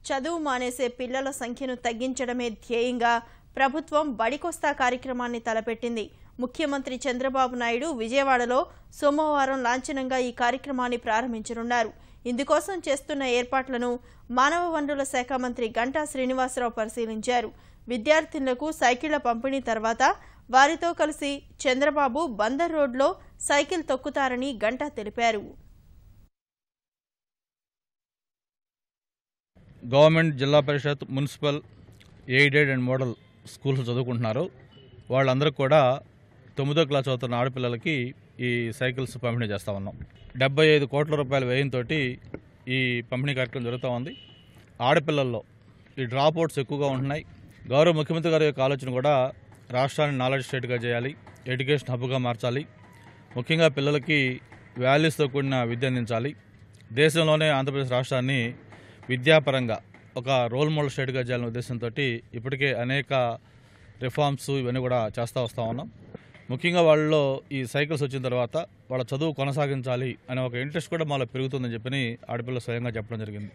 చదువు మానేసే పిల్లల సంఖ్యను తగ్గించడమే ధ్యేయంగా ప్రభుత్వం బడికొస్తా కార్యక్రమాన్ని తలపెట్టింది. ముఖ్యమంత్రి చంద్రబాబు నాయుడు విజయవాడలో సోమవారం లాంఛనంగా ఈ కార్యక్రమాన్ని ప్రారంభించనున్నారు. ఇందుకోసం చేస్తున్న ఏర్పాట్లను మానవ వనరుల శాఖ మంత్రి గంటా శ్రీనివాసరావు పరిశీలించారు. విద్యార్థినులకు సైకిళ్ల పంపిణీ తర్వాత వారితో కలిసి చంద్రబాబు బందర్ రోడ్లో సైకిల్ తొక్కుతారని గంటా తెలిపారు. Government, Zilla Parishad, municipal, aided and model schools చదువుకుంటున్నారు. వాళ్ళందరూ కూడా 9వ క్లాస్ చదువుతున్న ఆడపిల్లలకి ఈ సైకిల్స్ పంపిణీ చేస్తూ ఉన్నాం. 75 కోట్ల రూపాయల వ్యయంతో ఈ పంపిణీ కార్యక్రమం జరుగుతూ ఉంది. ఆడపిల్లల్లో ఈ డ్రాప్ అవుట్స్ ఎక్కువగా ఉంటున్నాయి. గౌరవ ముఖ్యమంత్రి గారి యొక్క ఆలోచన కూడా రాష్ట్రాన్ని నాలెడ్జ్ స్టేట్గా చేయాలి, ఎడ్యుకేషన్ హబ్గా మార్చాలి, ముఖ్యంగా పిల్లలకి వాల్యూస్తో కూడిన విద్య అందించాలి. దేశంలోనే ఆంధ్రప్రదేశ్ రాష్ట్రాన్ని విద్యాపరంగా ఒక రోల్ మోడల్ స్టేట్గా చేయాలనే ఉద్దేశంతో ఇప్పటికే అనేక రిఫార్మ్స్ ఇవన్నీ కూడా చేస్తూ వస్తూ ఉన్నాం. ముఖ్యంగా వాళ్ళలో ఈ సైకిల్స్ వచ్చిన తర్వాత వాళ్ళ చదువు కొనసాగించాలి అనే ఒక ఇంట్రెస్ట్ కూడా మాలో పెరుగుతుందని చెప్పి ఆడపిల్లలు స్వయంగా చెప్పడం జరిగింది.